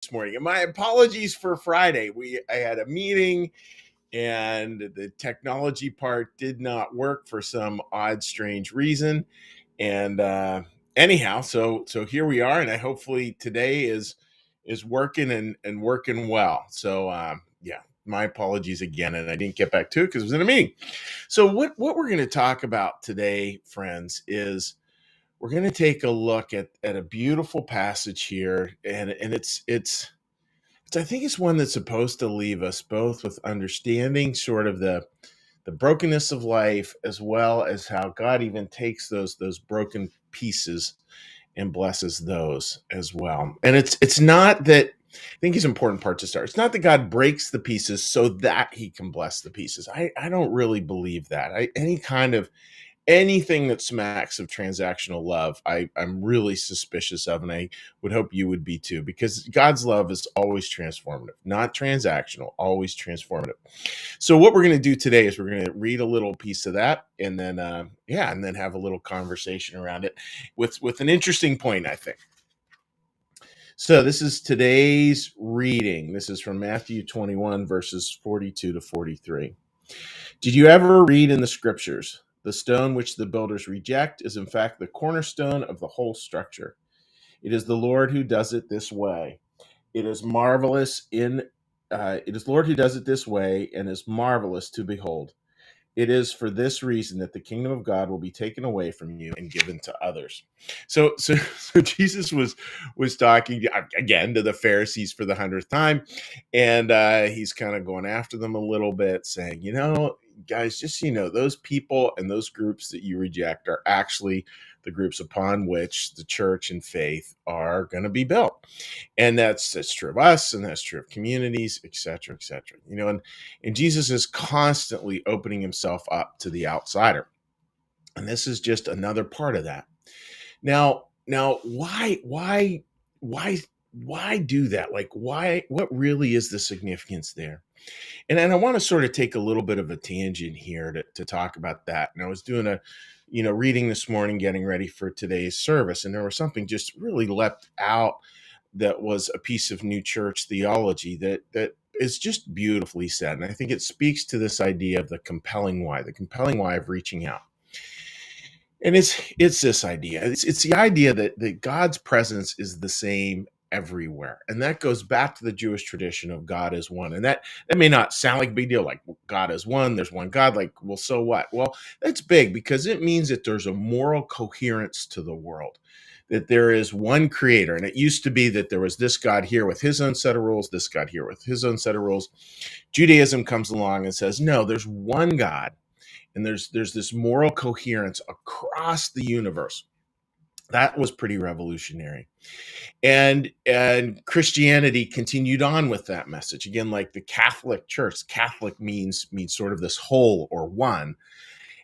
this morning. And my apologies for Friday. I had a meeting and the technology part did not work for some odd, strange reason. And anyhow, so here we are, and I hopefully today is working and working well. So yeah, my apologies again, and I didn't get back to it because I was in a meeting. So what we're going to talk about today, friends, is we're going to take a look at a beautiful passage here, and it's I think it's one that's supposed to leave us both with understanding sort of the brokenness of life, as well as how God even takes those broken pieces and blesses those as well. And it's not that, I think it's an important part to start. It's not that God breaks the pieces so that he can bless the pieces. I don't really believe that. Anything that smacks of transactional love, I'm really suspicious of, and I would hope you would be too, because God's love is always transformative, not transactional, always transformative. So what we're going to do today is we're going to read a little piece of that, and then and then have a little conversation around it with an interesting point, I think. So this is today's reading. This is from Matthew 21, verses 42 to 43. Did you ever read in the scriptures, the stone which the builders reject is in fact the cornerstone of the whole structure? It is the Lord who does it this way. It is marvelous it is Lord who does it this way, and is marvelous to behold. It is for this reason that the kingdom of God will be taken away from you and given to others. So Jesus was talking again to the Pharisees for the 100th time, and he's kind of going after them a little bit, saying, guys, just those people and those groups that you reject are actually the groups upon which the church and faith are going to be built. And that's true of us, and that's true of communities, et cetera, et cetera. And Jesus is constantly opening himself up to the outsider. And this is just another part of that. Now, why do that? Like, what really is the significance there? And I want to sort of take a little bit of a tangent here to talk about that. And I was doing reading this morning, getting ready for today's service, and there was something just really leapt out that was a piece of New Church theology that is just beautifully said. And I think it speaks to this idea of the compelling why of reaching out. And it's this idea. It's the idea that God's presence is the same everywhere. And that goes back to the Jewish tradition of God is one. And that may not sound like a big deal, like God is one, there's one God, like, well, so what? Well, that's big because it means that there's a moral coherence to the world, that there is one creator. And it used to be that there was this God here with his own set of rules, this God here with his own set of rules. Judaism comes along and says, no, there's one God, and there's this moral coherence across the universe. That was pretty revolutionary. And Christianity continued on with that message. Again, like the Catholic Church, Catholic means sort of this whole or one.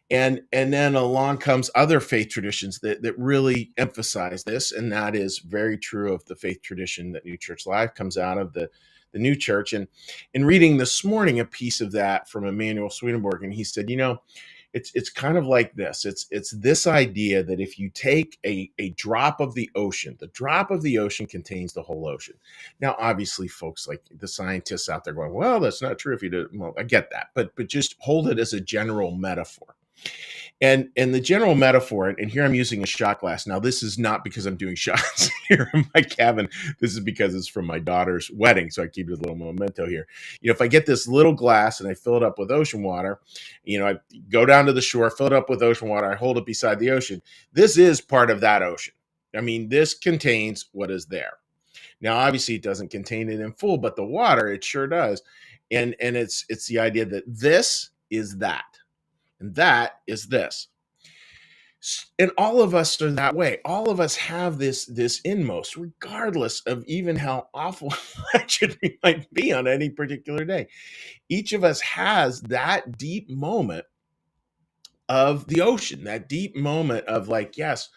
And then along comes other faith traditions that really emphasize this, and that is very true of the faith tradition that New Church Live comes out of, the New Church. And in reading this morning a piece of that from Emanuel Swedenborg, and he said, it's kind of like this. It's this idea that if you take a drop of the ocean, the drop of the ocean contains the whole ocean. Now, obviously, folks like the scientists out there going, well, that's not true if you do. Well, I get that, but just hold it as a general metaphor. And the general metaphor, and here I'm using a shot glass. Now, this is not because I'm doing shots here in my cabin. This is because it's from my daughter's wedding, so I keep it a little memento here. If I get this little glass and I fill it up with ocean water, I go down to the shore, fill it up with ocean water, I hold it beside the ocean. This is part of that ocean. I mean, this contains what is there. Now, obviously, it doesn't contain it in full, but the water, it sure does. And it's the idea that this is that. And that is this. And all of us are that way. All of us have this inmost, regardless of even how awful wretched we might be on any particular day. Each of us has that deep moment of the ocean, that deep moment of like, yes,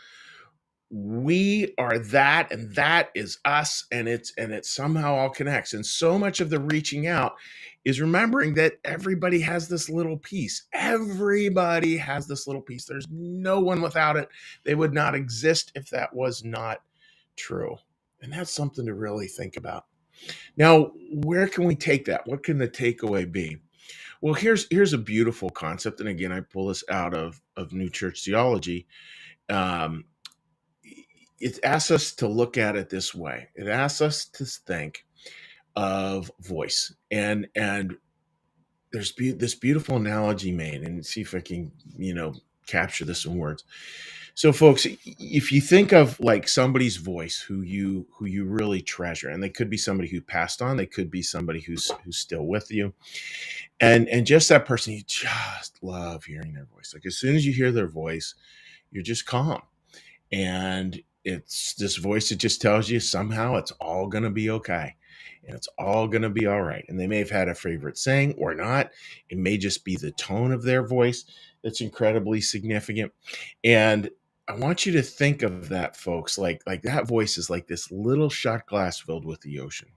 we are that, and that is us, and it somehow all connects. And so much of the reaching out is remembering that everybody has this little piece. Everybody has this little piece. There's no one without it. They would not exist if that was not true. And that's something to really think about. Now, where can we take that? What can the takeaway be? Well, here's a beautiful concept, and again, I pull this out of New Church theology. Um, it asks us to look at it this way. It asks us to think of voice, and there's this beautiful analogy made, and see if I can capture this in words. So, folks, if you think of like somebody's voice who you really treasure, and they could be somebody who passed on, they could be somebody who's still with you, and just that person you just love hearing their voice. Like as soon as you hear their voice, you're just calm, and it's this voice that just tells you somehow it's all going to be okay, and it's all going to be all right. And they may have had a favorite saying or not. It may just be the tone of their voice that's incredibly significant. And I want you to think of that, folks, like that voice is like this little shot glass filled with the ocean.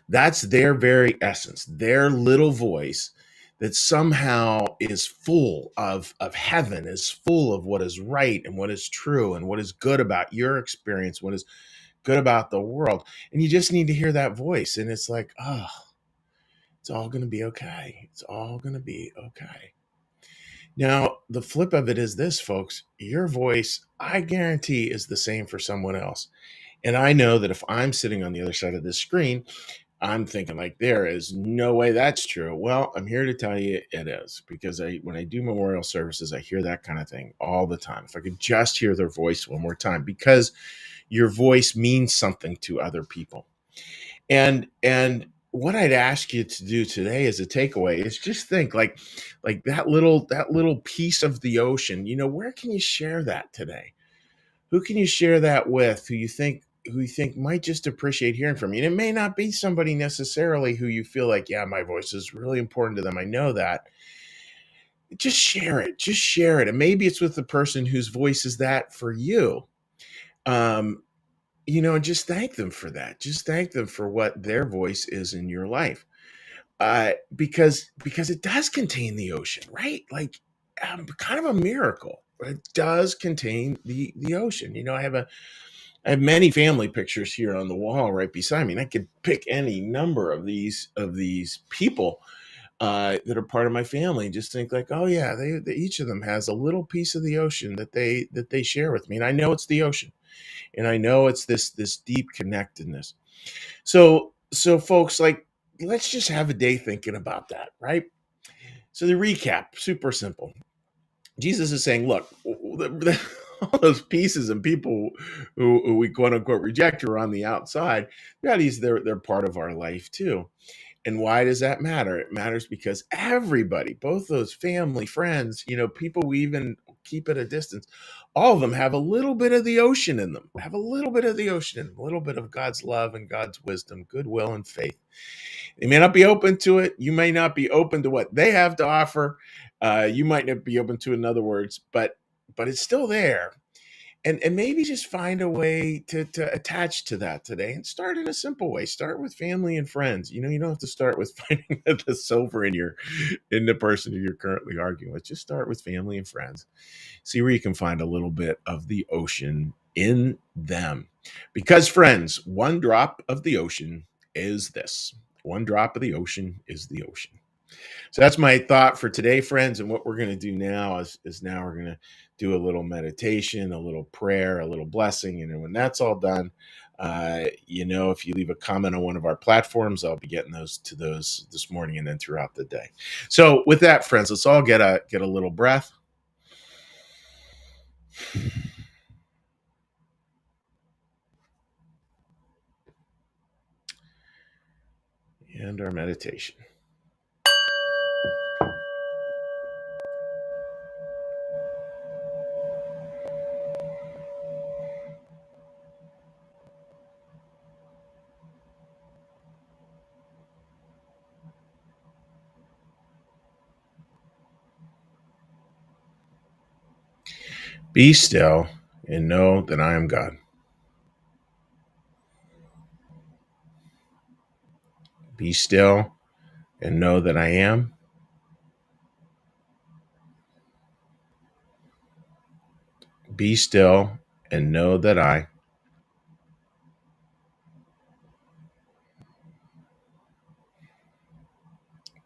That's their very essence, their little voice that somehow is full of heaven, is full of what is right and what is true and what is good about your experience, what is good about the world. And you just need to hear that voice. And it's like, oh, it's all going to be okay. It's all going to be okay. Now, the flip of it is this, folks, your voice, I guarantee, is the same for someone else. And I know that if I'm sitting on the other side of this screen, I'm thinking like there is no way that's true. Well, I'm here to tell you it is, because when I do memorial services, I hear that kind of thing all the time. If I could just hear their voice one more time, because your voice means something to other people. And what I'd ask you to do today as a takeaway is just think like that little piece of the ocean, where can you share that today? Who can you share that with who you think might just appreciate hearing from you? And it may not be somebody necessarily who you feel like, yeah, my voice is really important to them. I know that. Just share it. Just share it. And maybe it's with the person whose voice is that for you. Um, and just thank them for that. Just thank them for what their voice is in your life. Because it does contain the ocean, right? Like kind of a miracle. But it does contain the ocean. I have many family pictures here on the wall right beside me, and I could pick any number of these people that are part of my family. And just think like, oh yeah, each of them has a little piece of the ocean that they share with me, and I know it's the ocean, and I know it's this deep connectedness. So folks, like let's just have a day thinking about that, right? So the recap, super simple. Jesus is saying, look, all those pieces and people who we quote unquote reject are on the outside. Realities, they're part of our life too. And why does that matter? It matters because everybody, both those family, friends, people we even keep at a distance, all of them have a little bit of the ocean in them, have a little bit of the ocean in them, a little bit of God's love and God's wisdom, goodwill, and faith. They may not be open to it. You may not be open to what they have to offer. You might not be open to, in other words, but it's still there. And maybe just find a way to attach to that today, and start in a simple way. Start with family and friends. You don't have to start with finding the silver in the person who you're currently arguing with. Just start with family and friends. See where you can find a little bit of the ocean in them. Because friends, one drop of the ocean is this. One drop of the ocean is the ocean. So that's my thought for today, friends. And what we're going to do now is now we're going to do a little meditation, a little prayer, a little blessing. And then when that's all done, if you leave a comment on one of our platforms, I'll be getting those this morning and then throughout the day. So with that, friends, let's all get a little breath. And our meditation. Be still and know that I am God. Be still and know that I am. Be still and know that I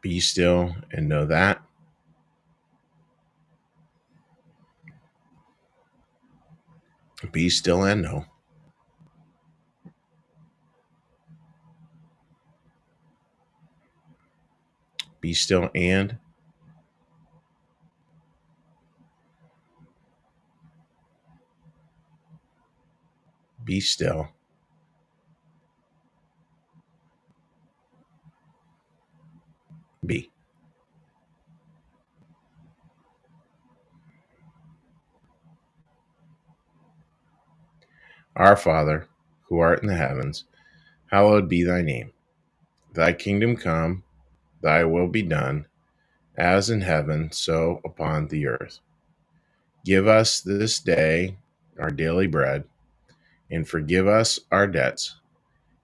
Be still and know that. Be still and know. Be still and be still. Be. Our Father, who art in the heavens, hallowed be thy name. Thy kingdom come, thy will be done, as in heaven, so upon the earth. Give us this day our daily bread, and forgive us our debts,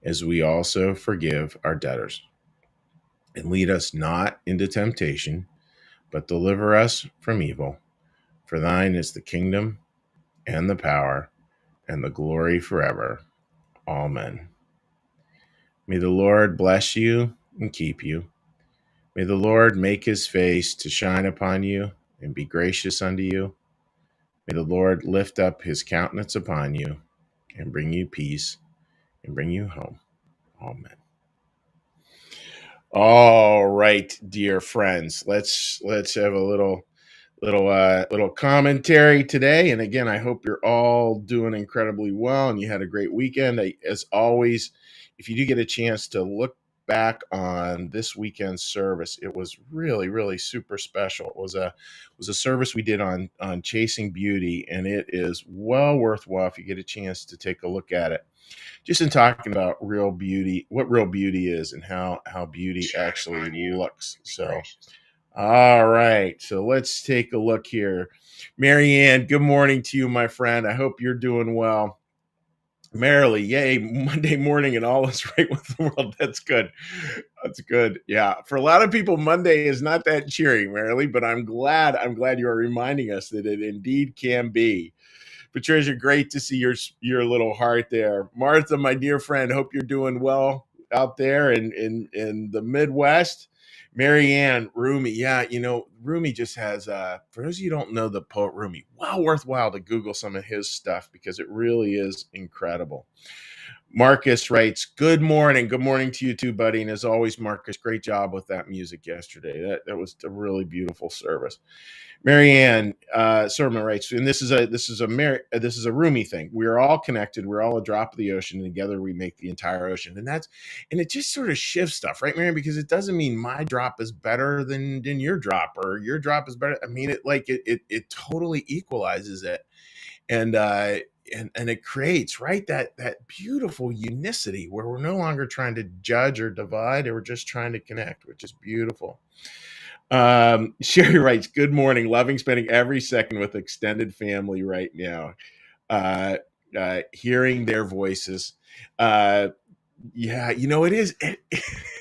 as we also forgive our debtors. And lead us not into temptation, but deliver us from evil. For thine is the kingdom, and the power, and the glory forever. Amen. May the Lord bless you and keep you. May the Lord make his face to shine upon you and be gracious unto you. May the Lord lift up his countenance upon you and bring you peace and bring you home. Amen. All right, dear friends, let's have a little commentary today. And again, I hope you're all doing incredibly well and you had a great weekend. As always, if you do get a chance to look back on this weekend's service, it was really super special. It was a service we did on chasing beauty, and it is well worthwhile if you get a chance to take a look at it, just in talking about real beauty, what real beauty is, and how beauty actually looks. So all right, so let's take a look here. Marianne, good morning to you, my friend. I hope you're doing well. Merrily, yay, Monday morning and all is right with the world. That's good. That's good. Yeah. For a lot of people, Monday is not that cheery, Merrily, but I'm glad you are reminding us that it indeed can be. Patricia, great to see your little heart there. Martha, my dear friend, hope you're doing well out there in the Midwest. Marianne, Rumi, yeah, Rumi just has. For those of you who don't know the poet Rumi, well worthwhile to Google some of his stuff because it really is incredible. Marcus writes, Good morning to you too, buddy." And as always, Marcus, great job with that music yesterday. That was a really beautiful service. Marianne Sermon writes, and this is a Rumi thing. We're all connected. We're all a drop of the ocean, and together we make the entire ocean. And it just sort of shifts stuff, right, Marianne? Because it doesn't mean my drop is better than your drop, or your drop is better. I mean, it totally equalizes it, and and it creates, right, that beautiful unicity where we're no longer trying to judge or divide, or we're just trying to connect, which is beautiful. Sherry writes, "Good morning. Loving spending every second with extended family right now. Uh, hearing their voices. Uh, yeah, it is.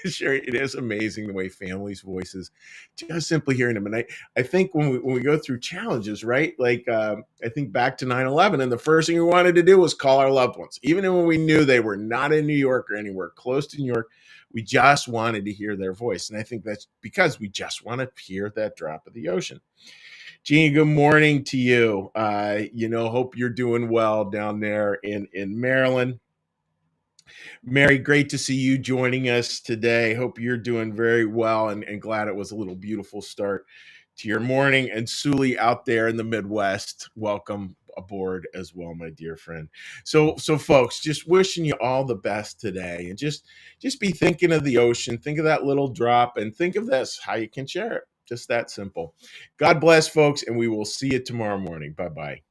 Sherry, it is amazing the way families' voices, just simply hearing them. And I think when we go through challenges, right? Like I think back to 9/11, and the first thing we wanted to do was call our loved ones, even when we knew they were not in New York or anywhere close to New York. We just wanted to hear their voice. And I think that's because we just want to hear that drop of the ocean. Jeannie, good morning to you. Hope you're doing well down there in Maryland. Mary, great to see you joining us today. Hope you're doing very well, and glad it was a little beautiful start to your morning. And Suli out there in the Midwest, welcome aboard as well, my dear friend. So folks, just wishing you all the best today, and just be thinking of the ocean, think of that little drop, and think of this, how you can share it. Just that simple. God bless, folks, and we will see you tomorrow morning. Bye-bye.